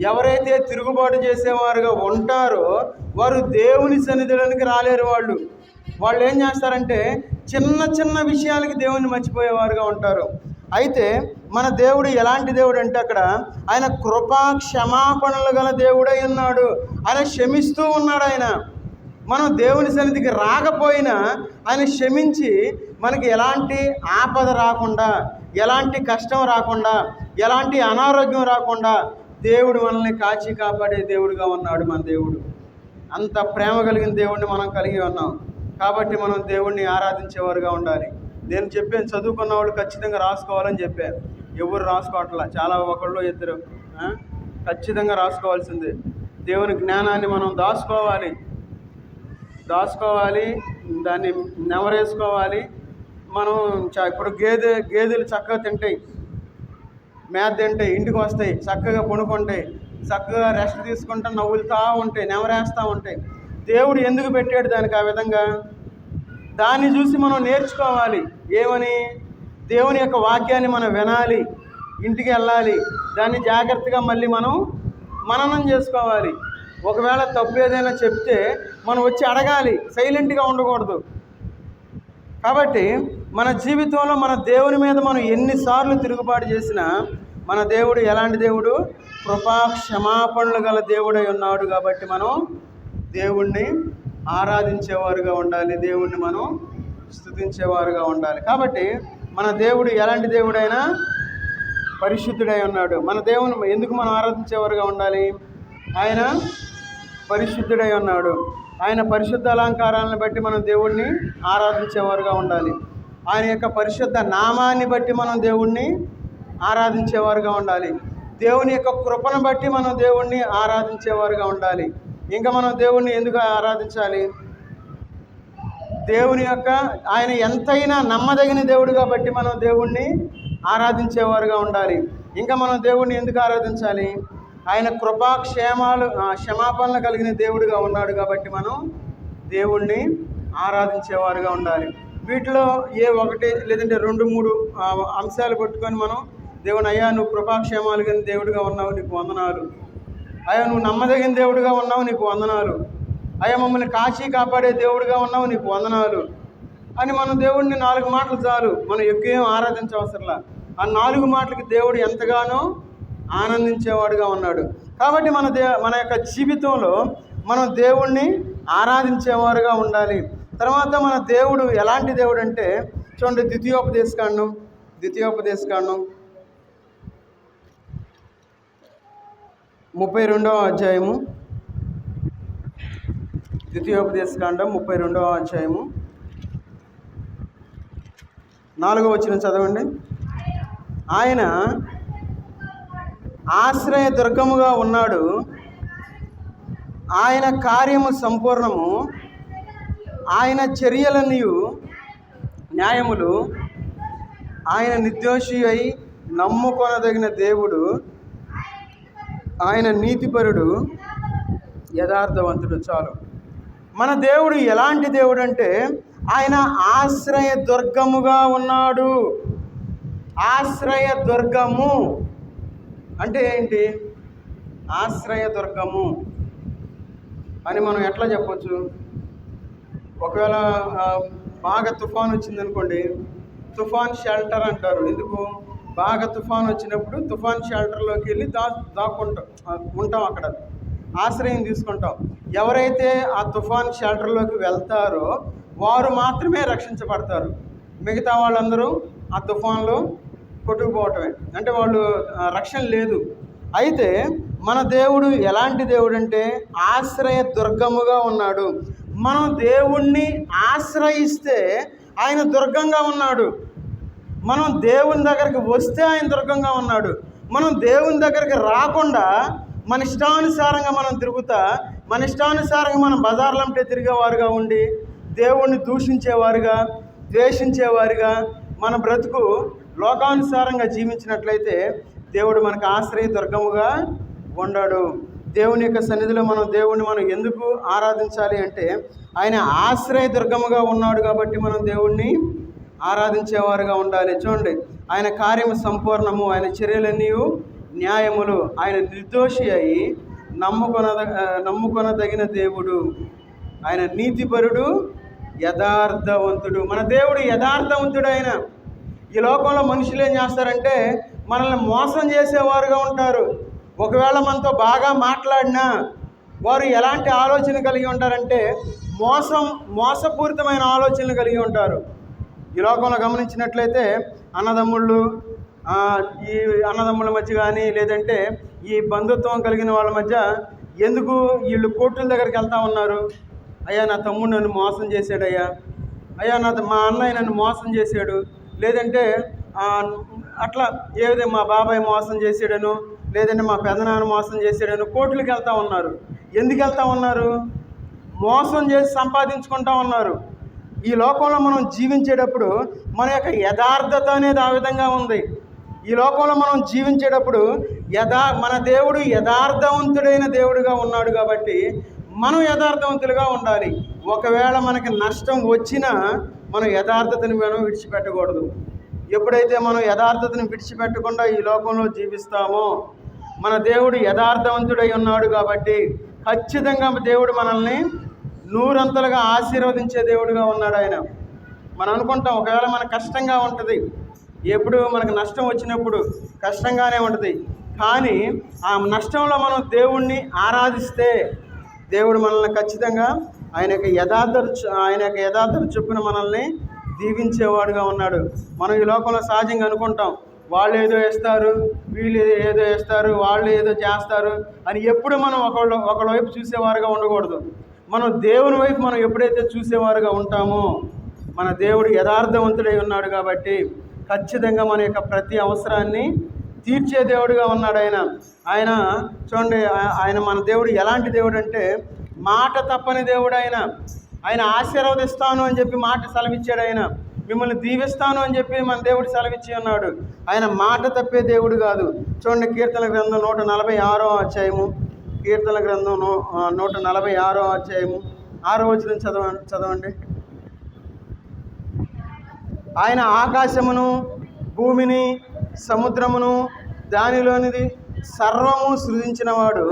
ఎవరైతే తిరుగుబాటు చేసేవారుగా ఉంటారో వారు దేవుని సన్నిధిలోనికి రాలేరు. వాళ్ళు ఏం చేస్తారంటే చిన్న చిన్న విషయాలకి దేవుని మర్చిపోయేవారుగా ఉంటారు. అయితే మన దేవుడు ఎలాంటి దేవుడు అంటే అక్కడ ఆయన కృపా క్షమాపణలు గల దేవుడై ఉన్నాడు. ఆయన క్షమిస్తూ ఉన్నాడు. మనం దేవుని సన్నిధికి రాకపోయినా ఆయన క్షమించి మనకి ఎలాంటి ఆపద రాకుండా, ఎలాంటి కష్టం రాకుండా, ఎలాంటి అనారోగ్యం రాకుండా దేవుడు మనల్ని కాచి కాపాడే దేవుడుగా ఉన్నాడు. మన దేవుడు అంత ప్రేమ కలిగిన దేవుడిని మనం కలిగి ఉన్నాం. కాబట్టి మనం దేవుణ్ణి ఆరాధించేవారుగా ఉండాలి. నేను చెప్పాను, చదువుకున్న వాళ్ళు ఖచ్చితంగా రాసుకోవాలని చెప్పాను. ఎవరు రాసుకోవట్లా, చాలా ఒకళ్ళు ఇద్దరు. ఖచ్చితంగా రాసుకోవాల్సిందే. దేవుని జ్ఞానాన్ని మనం దాచుకోవాలి. దాన్ని నెవరేసుకోవాలి. మనం ఇప్పుడు గేదెలు చక్కగా తింటాయి, మేత తింటాయి, ఇంటికి వస్తాయి, చక్కగా పడుకుంటాయి, చక్కగా రెస్ట్ తీసుకుంటా నవ్వులుతూ ఉంటాయి, నెవరేస్తూ ఉంటాయి. దేవుడు ఎందుకు పెట్టాడు దానికి ఆ విధంగా? దాన్ని చూసి మనం నేర్చుకోవాలి. ఏమని? దేవుని యొక్క వాక్యాన్ని మనం వినాలి, ఇంటికి వెళ్ళాలి, దాన్ని జాగ్రత్తగా మళ్ళీ మనం మననం చేసుకోవాలి. ఒకవేళ తప్పు ఏదైనా చెప్తే మనం వచ్చి అడగాలి, సైలెంట్గా ఉండకూడదు. కాబట్టి మన జీవితంలో మన దేవుని మీద మనం ఎన్నిసార్లు తిరుగుబాటు చేసినా మన దేవుడు ఎలాంటి దేవుడు? కృపా క్షమాపణలు గల దేవుడై ఉన్నాడు. కాబట్టి మనం దేవుణ్ణి ఆరాధించేవారుగా ఉండాలి, దేవుణ్ణి మనం స్తుతించేవారుగా ఉండాలి. కాబట్టి మన దేవుడు ఎలాంటి దేవుడైనా పరిశుద్ధుడై ఉన్నాడు. మన దేవుని ఎందుకు మనం ఆరాధించేవారుగా ఉండాలి? ఆయన పరిశుద్ధుడై ఉన్నాడు. ఆయన పరిశుద్ధ అలంకారాలను బట్టి మనం దేవుణ్ణి ఆరాధించేవారుగా ఉండాలి. ఆయన యొక్క పరిశుద్ధ నామాన్ని బట్టి మనం దేవుణ్ణి ఆరాధించేవారుగా ఉండాలి. దేవుని యొక్క కృపను బట్టి మనం దేవుణ్ణి ఆరాధించేవారుగా ఉండాలి. ఇంకా మనం దేవుణ్ణి ఎందుకు ఆరాధించాలి? దేవుని యొక్క ఆయన ఎంతైనా నమ్మదగిన దేవుడు కాబట్టి మనం దేవుణ్ణి ఆరాధించేవారుగా ఉండాలి. ఇంకా మనం దేవుణ్ణి ఎందుకు ఆరాధించాలి? ఆయన క్షమాపణలు కలిగిన దేవుడిగా ఉన్నాడు కాబట్టి మనం దేవుణ్ణి ఆరాధించేవారుగా ఉండాలి. వీటిలో ఏ ఒకటి లేదంటే 2-3 అంశాలు పట్టుకొని మనం దేవుని, అయ్యా నువ్వు కృపాక్షేమాలు కలిగిన దేవుడిగా ఉన్నావు, నీకు వందనాలు. అయ్యా నువ్వు నమ్మదగిన దేవుడిగా ఉన్నావు, నీకు వందనాలు. అయ్యా మమ్మల్ని కాచి కాపాడే దేవుడిగా ఉన్నావు, నీకు వందనాలు అని మనం దేవుడిని 4 మాటలు చాలు, మనం ఎక్కువ ఆరాధించవసరంలా. ఆ 4 మాటలకి దేవుడు ఎంతగానో ఆనందించేవాడుగా ఉన్నాడు. కాబట్టి మన యొక్క జీవితంలో మనం దేవుణ్ణి ఆరాధించేవారుగా ఉండాలి. తర్వాత మన దేవుడు ఎలాంటి దేవుడు అంటే చూడండి, ద్వితీయోపదేశకాండం 32వ అధ్యాయము, ద్వితీయోపదేశకాండం 32వ అధ్యాయము 4వ వచనం చదవండి. ఆయన ఆశ్రయ దుర్గముగా ఉన్నాడు, ఆయన కార్యము సంపూర్ణము, ఆయన చర్యలన్నయు న్యాయములు, ఆయన నిర్దోషి అయి నమ్ముకొనదగిన దేవుడు, ఆయన నీతిపరుడు, యథార్థవంతుడు. చాలు. మన దేవుడు ఎలాంటి దేవుడు అంటే ఆయన ఆశ్రయ దుర్గముగా ఉన్నాడు. ఆశ్రయ దుర్గము అంటే ఏంటి? ఆశ్రయ దుర్గము అని మనం ఎట్లా చెప్పొచ్చు? ఒకవేళ బాగా తుఫాన్ వచ్చిందనుకోండి, తుఫాన్ షెల్టర్ అంటారు. ఎందుకు? బాగా తుఫాన్ వచ్చినప్పుడు తుఫాన్ షెల్టర్లోకి వెళ్ళి ఉంటాం, అక్కడ ఆశ్రయం తీసుకుంటాం. ఎవరైతే ఆ తుఫాన్ షెల్టర్లోకి వెళ్తారో వారు మాత్రమే రక్షించబడతారు. మిగతా వాళ్ళందరూ ఆ తుఫాన్లో కొట్టుకుపోవటమే, అంటే వాళ్ళు రక్షణ లేదు. అయితే మన దేవుడు ఎలాంటి దేవుడు అంటే ఆశ్రయ దుర్గముగా ఉన్నాడు. మనం దేవుణ్ణి ఆశ్రయిస్తే ఆయన దుర్గంగా ఉన్నాడు. మనం దేవుని దగ్గరికి వస్తే ఆయన దుర్గంగా ఉన్నాడు. మనం దేవుని దగ్గరికి రాకుండా మన ఇష్టానుసారంగా మనం తిరుగుతా, మన ఇష్టానుసారంగా మనం బజార్లంటే తిరిగేవారుగా ఉండి దేవుణ్ణి దూషించేవారుగా, ద్వేషించేవారుగా మన బ్రతుకు లోకానుసారంగా జీవించినట్లయితే దేవుడు మనకు ఆశ్రయ దుర్గముగా ఉన్నాడు. దేవుని యొక్క సన్నిధిలో దేవుణ్ణి మనం ఎందుకు ఆరాధించాలి అంటే ఆయన ఆశ్రయ దుర్గముగా ఉన్నాడు కాబట్టి మనం దేవుణ్ణి ఆరాధించేవారుగా ఉండాలి. చూడండి, ఆయన కార్యము సంపూర్ణము, ఆయన చర్యలన్నీ న్యాయములు, ఆయన నిర్దోషి అయి నమ్ముకొనదగిన దేవుడు, ఆయన నీతిపరుడు, యథార్థవంతుడు. మన దేవుడు యథార్థవంతుడు. ఆయన ఈ లోకంలో మనుషులు ఏం చేస్తారంటే మనల్ని మోసం చేసేవారుగా ఉంటారు. ఒకవేళ మనతో బాగా మాట్లాడినా వారు ఎలాంటి ఆలోచన కలిగి ఉంటారంటే మోసపూరితమైన ఆలోచనలు కలిగి ఉంటారు. ఈ లోకంలో గమనించినట్లయితే ఈ అన్నదమ్ముల మధ్య కానీ లేదంటే ఈ బంధుత్వం కలిగిన వాళ్ళ మధ్య ఎందుకు వీళ్ళు కోర్టుల దగ్గరికి వెళ్తూ ఉన్నారు? అయ్యా నా తమ్ముడు నన్ను మోసం చేశాడయ్యా, అయ్యా మా అన్నయ్య నన్ను మోసం చేశాడు, లేదంటే అట్లా ఏదో మా బాబాయ్ మోసం చేసాడను, లేదంటే మా పెదనాన్న మోసం చేసాడను కోర్టులకు వెళ్తూ ఉన్నారు. ఎందుకు వెళ్తూ ఉన్నారు? మోసం చేసి సంపాదించుకుంటూ ఉన్నారు. ఈ లోకంలో మనం జీవించేటప్పుడు మన యొక్క యథార్థత అనేది ఆ విధంగా ఉంది. ఈ లోకంలో మనం జీవించేటప్పుడు మన దేవుడు యథార్థవంతుడైన దేవుడుగా ఉన్నాడు కాబట్టి మనం యథార్థవంతులుగా ఉండాలి. ఒకవేళ మనకి నష్టం వచ్చినా మనం యథార్థతని మనం విడిచిపెట్టకూడదు. ఎప్పుడైతే మనం యథార్థతను విడిచిపెట్టకుండా ఈ లోకంలో జీవిస్తామో మన దేవుడు యథార్థవంతుడై ఉన్నాడు కాబట్టి ఖచ్చితంగా దేవుడు మనల్ని నూరంతలుగా ఆశీర్వదించే దేవుడుగా ఉన్నాడు ఆయన. మనం అనుకుంటాం ఒకవేళ మనకు కష్టంగా ఉంటుంది, ఎప్పుడు మనకు నష్టం వచ్చినప్పుడు కష్టంగానే ఉంటుంది, కానీ ఆ నష్టంలో మనం దేవుణ్ణి ఆరాధిస్తే దేవుడు మనల్ని ఖచ్చితంగా ఆయన యొక్క యథార్థత చొప్పున మనల్ని దీవించేవాడుగా ఉన్నాడు. మనం ఈ లోకంలో సహజంగా అనుకుంటాం వాళ్ళు ఏదో వేస్తారు, వీళ్ళు ఏదో వేస్తారు, వాళ్ళు ఏదో చేస్తారు అని ఎప్పుడు మనం ఒకళ్ళ వైపు చూసేవారుగా ఉండకూడదు. మనం దేవుని వైపు మనం ఎప్పుడైతే చూసేవారుగా ఉంటామో మన దేవుడు యథార్థవంతుడై ఉన్నాడు కాబట్టి ఖచ్చితంగా మన యొక్క ప్రతి అవసరాన్ని తీర్చే దేవుడుగా ఉన్నాడు ఆయన. చూడండి, ఆయన మన దేవుడు ఎలాంటి దేవుడు అంటే మాట తప్పని దేవుడు. ఆయన ఆశీర్వదిస్తాను అని చెప్పి మాట సెలవిచ్చాడు. ఆయన మిమ్మల్ని దీవిస్తాను అని చెప్పి మన దేవుడు సెలవిచ్చి ఉన్నాడు. ఆయన మాట తప్పే దేవుడు కాదు. చూడండి, కీర్తన గ్రంథం 146వ అధ్యాయము, కీర్తన గ్రంథం 146వ అధ్యాయము 6వ వచనం చదవండి. ఆయన ఆకాశమును, భూమిని, సముద్రమును, దానిలోనిది సర్వము సృజించినవాడు.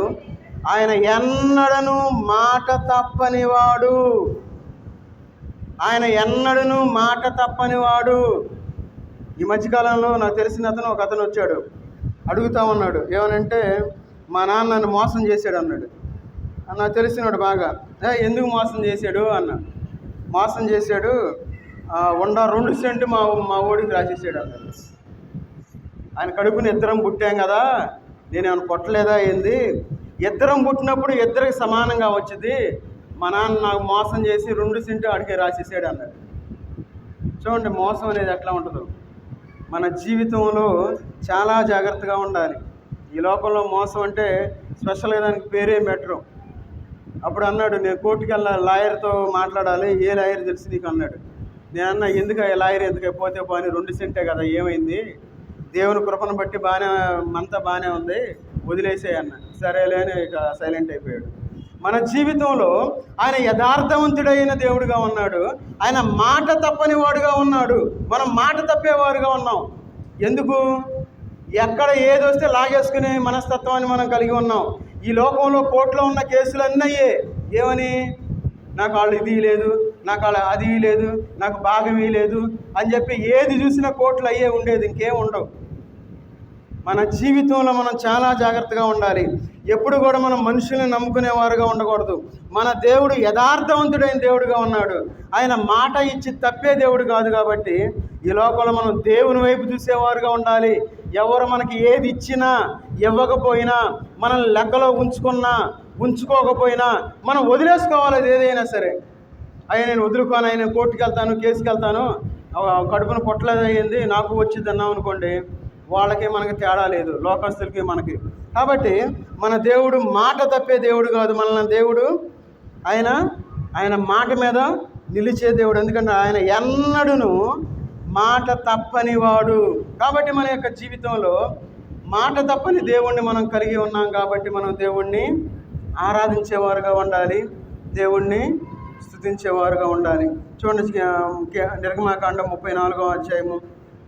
ఆయన ఎన్నడను మాట తప్పనివాడు. ఆయన ఎన్నడను మాట తప్పనివాడు. ఈ మధ్యకాలంలో నాకు తెలిసిన ఒక అతను వచ్చాడు, అడుగుతా ఉన్నాడు ఏమనంటే మా నాన్న నన్ను మోసం చేశాడు అన్నాడు. నాకు తెలిసినాడు బాగా. ఎందుకు మోసం చేశాడు అన్న. మోసం చేశాడు, 2 సెంటు మా ఓడికి రాసేసాడు అన్నాడు. ఆయన కడుపుని ఇద్దరం పుట్టాం కదా, నేనేమైనా పుట్టలేదా ఏంది? ఇద్దరం పుట్టినప్పుడు ఇద్దరికి సమానంగా వచ్చింది. మా నాన్న నాకు మోసం చేసి 2 సెంటు అడిగే రాసేసాడు అన్నాడు. చూడండి, మోసం అనేది ఎట్లా ఉంటుందో. మన జీవితంలో చాలా జాగ్రత్తగా ఉండాలి. ఈ లోకంలో మోసం అంటే స్పెషల్గా దానికి పేరే పెట్టరు. అప్పుడు అన్నాడు, నేను కోర్టుకి వెళ్ళాలి, లాయర్తో మాట్లాడాలి. ఏ లాయర్ తెలిసి నీకు అన్నాడు. నేను అన్నా, ఎందుకు లాయర్ ఎందుకు పోతే పోని 2 సెంటే కదా, ఏమైంది? దేవుని కృపను బట్టి అంతా బాగానే ఉంది, వదిలేసే అన్న. సరేలే అని ఇక సైలెంట్ అయిపోయాడు. మన జీవితంలో ఆయన యథార్థవంతుడైన దేవుడుగా ఉన్నాడు. ఆయన మాట తప్పని వాడుగా ఉన్నాడు. మనం మాట తప్పేవారుగా ఉన్నాం. ఎందుకు? ఎక్కడ ఏది వస్తే లాగేసుకునే మనస్తత్వాన్ని మనం కలిగి ఉన్నాం. ఈ లోకంలో కోర్టులో ఉన్న కేసులు అన్నయ్యే ఏమని, నాకు వాళ్ళు ఇది లేదు, నాకు వాళ్ళు అది లేదు, నాకు భాగం లేదు అని చెప్పి ఏది చూసినా కోర్టులు అయ్యే ఉండేది, ఇంకేం ఉండవు. మన జీవితంలో మనం చాలా జాగ్రత్తగా ఉండాలి. ఎప్పుడు కూడా మనం మనుషుల్ని నమ్ముకునేవారుగా ఉండకూడదు. మన దేవుడు యథార్థవంతుడైన దేవుడుగా ఉన్నాడు. ఆయన మాట ఇచ్చి తప్పే దేవుడు కాదు. కాబట్టి ఈ లోకంలో మనం దేవుని వైపు చూసేవారుగా ఉండాలి. ఎవరు మనకి ఏది ఇచ్చినా ఇవ్వకపోయినా, మనల్ని లెక్కలో ఉంచుకోకపోయినా మనం వదిలేసుకోవాలి. అది ఏదైనా సరే, నేను వదులుకోను, నేను కోర్టుకి వెళ్తాను, కేసుకి వెళ్తాను, కడుపును పొట్టలేదు అయ్యింది నాకు వచ్చింది అన్నాం అనుకోండి, వాళ్ళకి మనకి తేడా లేదు, లోకస్తులకి మనకి. కాబట్టి మన దేవుడు మాట తప్పే దేవుడు కాదు. మన దేవుడు ఆయన మాట మీద నిలిచే దేవుడు. ఎందుకంటే ఆయన ఎన్నడూను మాట తప్పని వాడు. కాబట్టి మన యొక్క జీవితంలో మాట తప్పని దేవుణ్ణి మనం కలిగి ఉన్నాం. కాబట్టి మనం దేవుణ్ణి ఆరాధించేవారుగా ఉండాలి, దేవుణ్ణి స్తుతించేవారుగా ఉండాలి. చూడండి, నిర్గమాకాండం 34వ అధ్యాయము,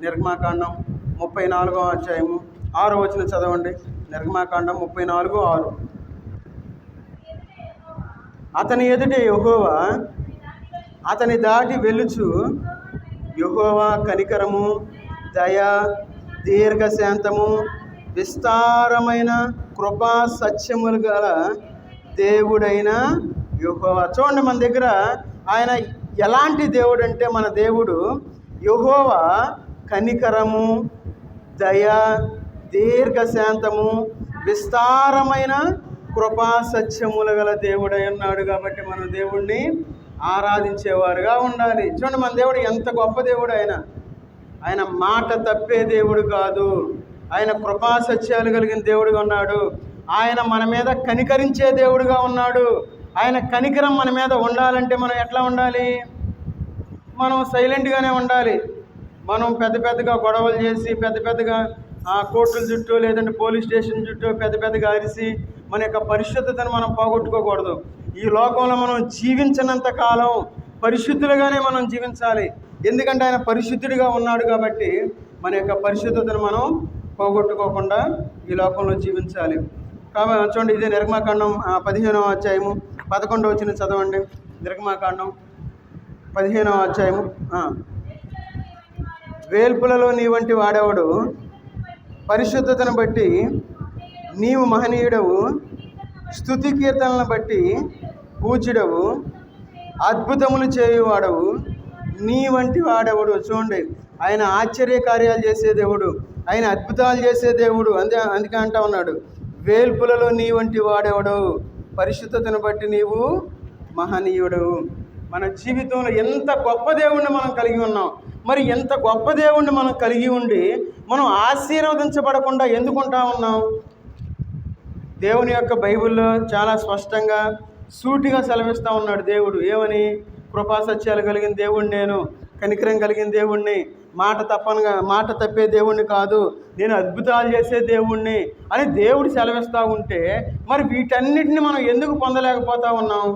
నిర్గమాకాండం 34వ అధ్యాయము 6వ వచనం చదవండి. నిర్గమాకాండం 34:6. అతని ఎదుట యెహోవా అతని దాటి వెళ్ళుచు, యెహోవా కనికరము, దయ, దీర్ఘశాంతము, విస్తారమైన కృపా సత్యములు గల దేవుడైన యెహోవా. చూడండి, మన దగ్గర ఆయన ఎలాంటి దేవుడు అంటే, మన దేవుడు యెహోవా కనికరము, దయ, దీర్ఘశాంతము, విస్తారమైన కృపా సత్యములు గల దేవుడై ఉన్నాడు. కాబట్టి మనం దేవుణ్ణి ఆరాధించేవారుగా ఉండాలి. చూడండి, మన దేవుడు ఎంత గొప్ప దేవుడు. ఆయన మాట తప్పే దేవుడు కాదు. ఆయన కృపా సత్యాలు కలిగిన దేవుడుగా ఉన్నాడు. ఆయన మన మీద కనికరించే దేవుడుగా ఉన్నాడు. ఆయన కనికరం మన మీద ఉండాలంటే మనం ఎట్లా ఉండాలి? మనం సైలెంట్గానే ఉండాలి. మనం పెద్ద పెద్దగా గొడవలు చేసి పెద్ద పెద్దగా కోర్టుల చుట్టూ లేదంటే పోలీస్ స్టేషన్ చుట్టూ పెద్ద పెద్దగా అరిసి మన యొక్క పరిశుద్ధతను మనం పోగొట్టుకోకూడదు. ఈ లోకంలో మనం జీవించినంత కాలం పరిశుద్ధులుగానే మనం జీవించాలి. ఎందుకంటే ఆయన పరిశుద్ధుడిగా ఉన్నాడు కాబట్టి మన యొక్క పరిశుద్ధతను మనం పోగొట్టుకోకుండా ఈ లోకంలో జీవించాలి. కాబట్టి చూడండి, ఇదే నిర్గమాకాండం 15వ అధ్యాయము 11వ వచనం చదవండి. నిర్గమాకాండం 15వ అధ్యాయము. వేల్పులలో నీ వంటి వాడేవాడు, పరిశుద్ధతను బట్టి నీవు మహనీయుడవు, స్తుతి కీర్తనలను బట్టి పూజ్యుడవు, అద్భుతములు చేయువాడవు, నీ వంటి వాడెవడు. చూడండి, ఆయన ఆశ్చర్యకార్యాలు చేసే దేవుడు, ఆయన అద్భుతాలు చేసే దేవుడు. అందుకే అంటా ఉన్నాడు, వేల్పులలో నీ వంటి వాడెవడు, పరిశుద్ధతను బట్టి నీవు మహనీయుడవు. మన జీవితంలో ఎంత గొప్ప దేవుణ్ణి మనం కలిగి ఉన్నాం. మరి ఎంత గొప్ప దేవుణ్ణి మనం కలిగి ఉండి మనం ఆశీర్వదించబడకుండా ఎందుకుంటా ఉన్నాం? దేవుని యొక్క బైబిల్లో చాలా స్పష్టంగా సూటిగా సెలవిస్తూ ఉన్నాడు దేవుడు. ఏమని? కృపాసత్యాలు కలిగిన దేవుణ్ణి నేను, కనికరం కలిగిన దేవుణ్ణి, మాట తప్పే దేవుణ్ణి కాదు, నేను అద్భుతాలు చేసే దేవుణ్ణి అని దేవుడు సెలవిస్తూ ఉంటే మరి వీటన్నిటిని మనం ఎందుకు పొందలేకపోతా ఉన్నాం?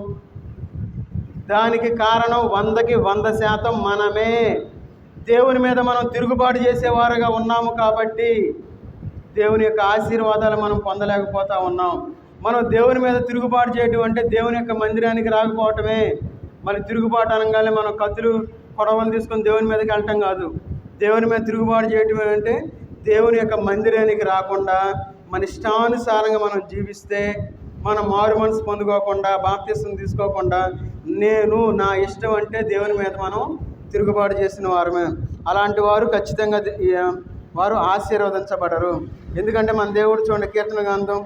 దానికి కారణం 100కి 100% మనమే. దేవుని మీద మనం తిరుగుబాటు చేసేవారుగా ఉన్నాము కాబట్టి దేవుని యొక్క ఆశీర్వాదాలు మనం పొందలేకపోతా ఉన్నాం. మనం దేవుని మీద తిరుగుబాటు చేయటం అంటే దేవుని యొక్క మందిరానికి రాకపోవటమే. మరి తిరుగుబాటు అనగానే మనం కత్తులు కొడవలు తీసుకొని దేవుని మీదకి వెళ్ళటం కాదు. దేవుని మీద తిరుగుబాటు చేయటం అంటే దేవుని యొక్క మందిరానికి రాకుండా మన ఇష్టానుసారంగా మనం జీవిస్తే, మనం మారు మనసు పొందుకోకుండా, బాప్తిసం తీసుకోకుండా నేను నా ఇష్టం అంటే దేవుని మీద మనం తిరుగుబాటు చేసిన వారమే. అలాంటి వారు ఖచ్చితంగా వారు ఆశీర్వదించబడరు. ఎందుకంటే మన దేవుడు చూడండి, కీర్తన గ్రంథం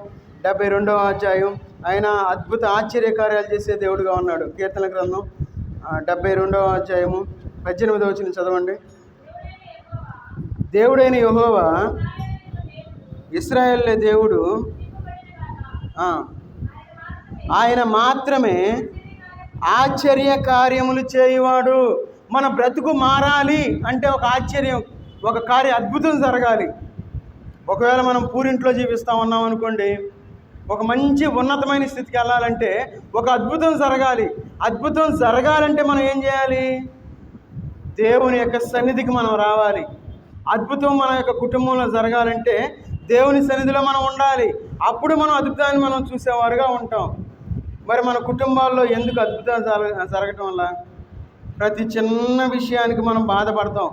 72వ అధ్యాయం, ఆయన అద్భుత ఆశ్చర్యకార్యాలు చేసే దేవుడుగా ఉన్నాడు. కీర్తన గ్రంథం 72వ అధ్యాయము 18వ వచనం చదవండి. దేవుడైన యెహోవా, ఇశ్రాయేలు దేవుడు, ఆయన మాత్రమే ఆశ్చర్య కార్యములు చేయువాడు. మన బ్రతుకు మారాలి అంటే ఒక ఆశ్చర్యం, ఒక అద్భుతం జరగాలి. ఒకవేళ మనం పూరింట్లో జీవిస్తూ ఉన్నాం అనుకోండి, ఒక మంచి ఉన్నతమైన స్థితికి వెళ్ళాలంటే ఒక అద్భుతం జరగాలి. అద్భుతం జరగాలంటే మనం ఏం చేయాలి? దేవుని యొక్క సన్నిధికి మనం రావాలి. అద్భుతం మన యొక్క కుటుంబంలో జరగాలంటే దేవుని సన్నిధిలో మనం ఉండాలి. అప్పుడు మనం అద్భుతాన్ని మనం చూసేవారుగా ఉంటాం. మరి మన కుటుంబాల్లో ఎందుకు అద్భుతాలు జరగటం వల్ల ప్రతి చిన్న విషయానికి మనం బాధపడతాం.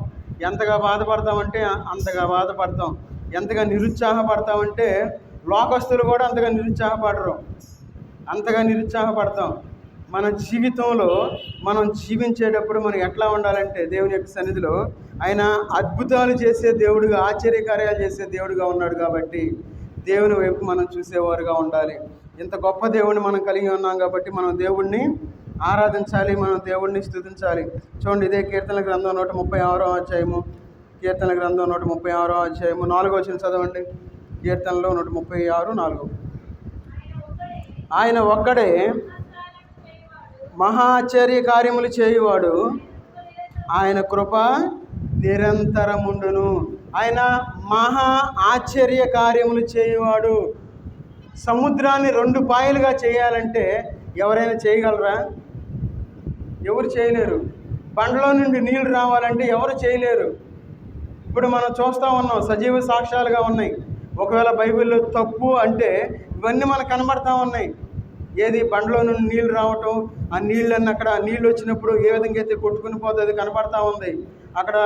ఎంతగా బాధపడతామంటే అంతగా బాధపడతాం. ఎంతగా నిరుత్సాహపడతామంటే లోకస్తులు కూడా అంతగా నిరుత్సాహపడతాం. మన జీవితంలో మనం జీవించేటప్పుడు మనం ఎట్లా ఉండాలంటే దేవుని యొక్క సన్నిధిలో ఆయన అద్భుతాలు చేసే దేవుడుగా, ఆశ్చర్యకార్యాలు చేసే దేవుడుగా ఉన్నాడు కాబట్టి దేవుని వైపు మనం చూసేవారుగా ఉండాలి. ఇంత గొప్ప దేవుడిని మనం కలిగి ఉన్నాం కాబట్టి మనం దేవుణ్ణి ఆరాధించాలి, మనం దేవుణ్ణి స్తుతించాలి. చూడండి, ఇదే కీర్తన గ్రంథం 136వ అధ్యాయము, కీర్తన గ్రంథం 136వ అధ్యాయము 4వ వచనం చదవండి. కీర్తనలో 136:4. ఆయన ఒక్కడే మహాశ్చర్య కార్యములు చేయువాడు, ఆయన కృప నిరంతరముండును. ఆయన మహా ఆశ్చర్య కార్యములు చేయువాడు. సముద్రాన్ని 2 పాయలుగా చేయాలంటే ఎవరైనా చేయగలరా? ఎవరు చేయలేరు. బండలో నుండి నీళ్లు రావాలంటే ఎవరు చేయలేరు. ఇప్పుడు మనం చూస్తూ ఉన్నాం, సజీవ సాక్ష్యాలుగా ఉన్నాయి. ఒకవేళ బైబిల్లో తప్పు అంటే ఇవన్నీ మనకు కనబడతా ఉన్నాయి. ఏది? బండలో నుండి నీళ్ళు రావటం, ఆ నీళ్ళన్నీ అక్కడ నీళ్ళు వచ్చినప్పుడు ఏ విధంగా అయితే కొట్టుకుని పోతుంది కనపడతా ఉంది. అక్కడ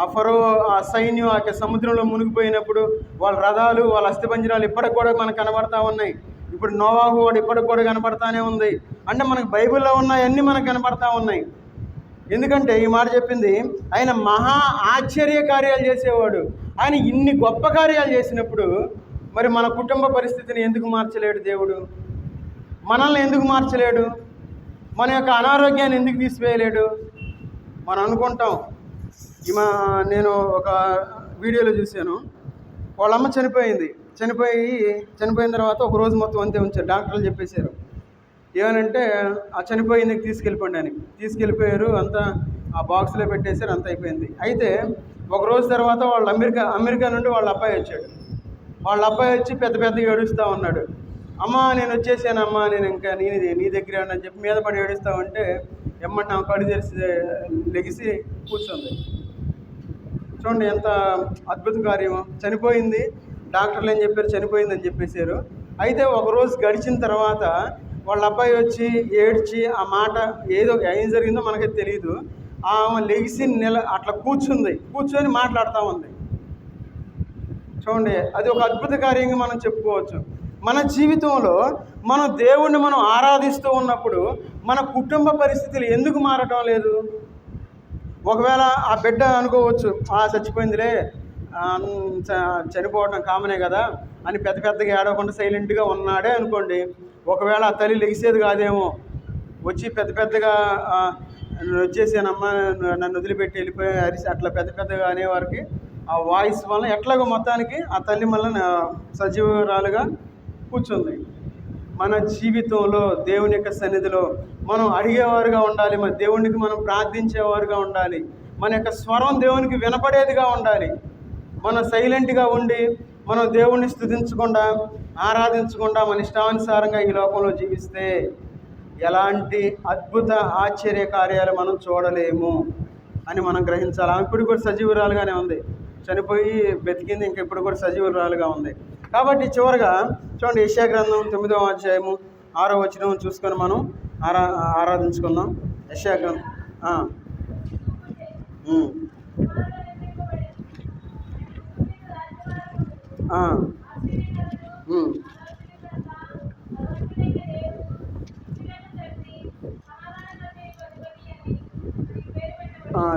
ఆ ఫరో ఆ సైన్యం ఆ సముద్రంలో మునిగిపోయినప్పుడు వాళ్ళ రథాలు, వాళ్ళ అస్థిపంజరాలు ఇప్పటికి కూడా మనకు కనబడతా ఉన్నాయి. ఇప్పుడు నోవాహు వాడు ఇప్పటికి కూడా కనపడతానే ఉంది. అంటే మనకు బైబిల్లో ఉన్నాయన్నీ మనకు కనపడతా ఉన్నాయి. ఎందుకంటే ఈ మాట చెప్పింది, ఆయన మహా ఆశ్చర్య కార్యాలు చేసేవాడు. ఆయన ఇన్ని గొప్ప కార్యాలు చేసినప్పుడు మరి మన కుటుంబ పరిస్థితిని ఎందుకు మార్చలేడు దేవుడు? మనల్ని ఎందుకు మార్చలేడు? మన యొక్క అనారోగ్యాన్ని ఎందుకు తీసివేయలేడు? మనం అనుకుంటాం. నేను ఒక వీడియోలో చూశాను, వాళ్ళమ్మ చనిపోయిన తర్వాత ఒక రోజు మొత్తం అంతే ఉంచారు. డాక్టర్లు చెప్పేశారు, ఏమనంటే ఆ చనిపోయింది తీసుకెళ్ళిపోండి అని తీసుకెళ్ళిపోయారు. అంతా ఆ బాక్స్లో పెట్టేశారు, అంత అయిపోయింది. అయితే ఒక రోజు తర్వాత వాళ్ళు అమెరికా నుండి వాళ్ళ అబ్బాయి వచ్చాడు. వాళ్ళ అబ్బాయి వచ్చి పెద్ద పెద్దగా ఏడుస్తూ ఉన్నాడు. అమ్మా నేను వచ్చేసానమ్మా, నేను ఇంకా నీ దగ్గర అని చెప్పి మీద పడి ఏడుస్తూ ఉంటే ఎమ్మటి నా కళ్ళు తెరిచి లెగిసి కూర్చుంది. చూడండి ఎంత అద్భుత కార్యం. చనిపోయింది, డాక్టర్లు ఏం చెప్పారు, చనిపోయిందని చెప్పేశారు. అయితే ఒకరోజు గడిచిన తర్వాత వాళ్ళ అబ్బాయి వచ్చి ఏడ్చి ఆ మాట ఏం జరిగిందో మనకి తెలియదు. ఆమె లెగిసి అట్లా కూర్చొని మాట్లాడుతూ ఉంది. చూడండి, అది ఒక అద్భుత కార్యంగా మనం చెప్పుకోవచ్చు. మన జీవితంలో మనం దేవుణ్ణి మనం ఆరాధిస్తూ ఉన్నప్పుడు మన కుటుంబ పరిస్థితులు ఎందుకు మారటం లేదు? ఒకవేళ ఆ బిడ్డ అనుకోవచ్చు, చచ్చిపోయిందిలే, చనిపోవడం కామనే కదా అని పెద్దగా ఏడవకుండా సైలెంట్గా ఉన్నాడే అనుకోండి. ఒకవేళ ఆ తల్లి లెగిసేది కాదేమో, వచ్చి పెద్దగా వచ్చేసానమ్మా, నన్ను వదిలిపెట్టి వెళ్ళిపోయి అరిసి అట్లా పెద్దగా అనేవారికి ఆ వాయిస్ వల్ల ఎట్లాగో మొత్తానికి ఆ తల్లి మళ్ళీ సజీవురాలుగా కూర్చుంది. మన జీవితంలో దేవుని యొక్క సన్నిధిలో మనం అడిగేవారుగా ఉండాలి, మన దేవునికి మనం ప్రార్థించేవారుగా ఉండాలి, మన యొక్క స్వరం దేవునికి వినపడేదిగా ఉండాలి. మనం సైలెంట్గా ఉండి మనం దేవుణ్ణి స్తుతించకుండా ఆరాధించకుండా మన ఇష్టానుసారంగా ఈ లోకంలో జీవిస్తే ఎలాంటి అద్భుత ఆశ్చర్య కార్యాలు మనం చూడలేము అని మనం గ్రహించాలి. ఆమె ఇప్పుడు కూడా సజీవురాలుగానే ఉంది, చనిపోయి బతికింది, ఇంకా ఇప్పుడు కూడా సజీవురాలుగా ఉంది. కాబట్టి చివరిగా చూడండి, యెషయా గ్రంథం 9వ అధ్యాయము 6వ వచనం చూసుకొని మనం ఆరాధించుకుందాం. యెషయా గ్రంథం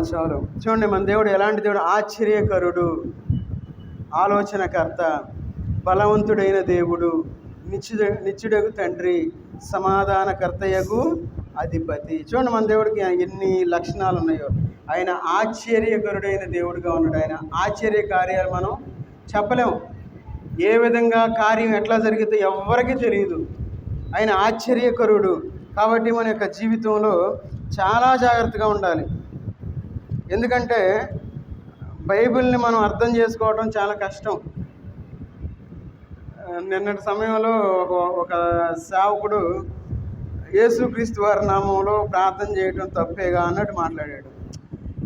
చాలు. చూడండి, మన దేవుడు ఎలాంటి దేవుడు? ఆశ్చర్యకరుడు, ఆలోచనకర్త, బలవంతుడైన దేవుడు, నిత్యుడగు తండ్రి, సమాధానకర్తయగు అధిపతి. చూడండి, మన దేవుడికి ఎన్ని లక్షణాలు ఉన్నాయో. ఆయన ఆశ్చర్యకరుడైన దేవుడుగా ఉన్నాడు. ఆయన ఆశ్చర్య కార్యాలు మనం చెప్పలేము. ఏ విధంగా కార్యం ఎట్లా జరిగితే ఎవరికీ తెలియదు. ఆయన ఆశ్చర్యకరుడు. కాబట్టి మన యొక్క జీవితంలో చాలా జాగ్రత్తగా ఉండాలి. ఎందుకంటే బైబిల్ని మనం అర్థం చేసుకోవడం చాలా కష్టం. నిన్నటి సమయంలో ఒక సేవకుడు యేసుక్రీస్తు వారి నామంలో ప్రార్థన చేయడం తప్పేగా అన్నట్టు మాట్లాడాడు.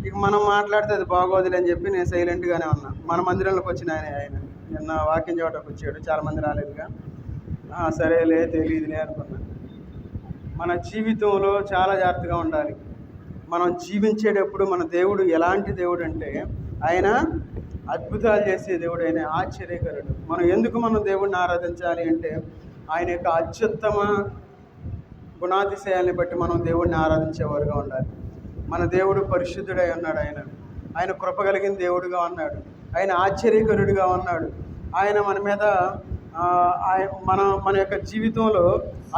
ఇక మనం మాట్లాడితే అది బాగోదులే అని చెప్పి నేను సైలెంట్గానే ఉన్నా. మన మందిరంలోకి వచ్చిన ఆయన నిన్న వాక్యం చెప్పడానికి వచ్చాడు, చాలామంది రాలేదుగా. సరేలే, తెలియదులే అనుకున్నా. మన జీవితంలో చాలా జాగ్రత్తగా ఉండాలి. మనం జీవించేటప్పుడు మన దేవుడు ఎలాంటి దేవుడు అంటే ఆయన అద్భుతాలు చేసే దేవుడు, ఆయన ఆశ్చర్యకరుడు. మనం దేవుడిని ఆరాధించాలి అంటే ఆయన యొక్క అత్యుత్తమ గుణాతిశయాల్ని బట్టి మనం దేవుడిని ఆరాధించేవారుగా ఉండాలి. మన దేవుడు పరిశుద్ధుడై ఉన్నాడు, ఆయన కృప కలిగిన దేవుడుగా ఉన్నాడు, ఆయన ఆశ్చర్యకరుడిగా ఉన్నాడు. ఆయన మన మీద మన యొక్క జీవితంలో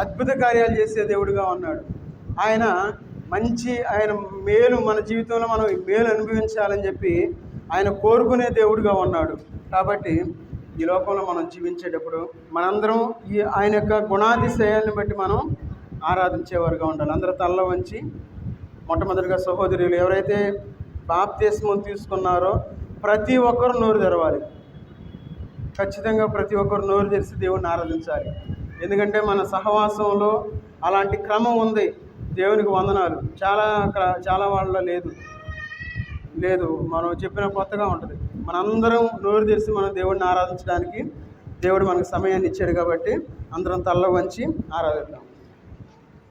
అద్భుత కార్యాలు చేసే దేవుడుగా ఉన్నాడు. ఆయన మేలు, మన జీవితంలో మనం మేలు అనుభవించాలని చెప్పి ఆయన కోరుకునే దేవుడుగా ఉన్నాడు. కాబట్టి ఈ లోకంలో మనం జీవించేటప్పుడు మనందరం ఆయన యొక్క గుణాతిశయాలను బట్టి మనం ఆరాధించేవారుగా ఉండాలి. అందరూ తల్ల వంచి మొట్టమొదటిగా సహోదరులు ఎవరైతే బాప్తిస్మం తీసుకున్నారో ప్రతి ఒక్కరు నోరు తెరవాలి. ఖచ్చితంగా ప్రతి ఒక్కరు నోరు తెరిచి దేవుణ్ణి ఆరాధించాలి. ఎందుకంటే మన సహవాసంలో అలాంటి క్రమం ఉంది. దేవునికి వందనాలు. చాలా వాళ్ళలో లేదు మనం చెప్పిన కొత్తగా ఉంటుంది. మనందరం నోరు తెరిచి మనం దేవుడిని ఆరాధించడానికి దేవుడు మనకు సమయాన్ని ఇచ్చాడు. కాబట్టి అందరం తల్ల వంచి ఆరాధిద్దాం.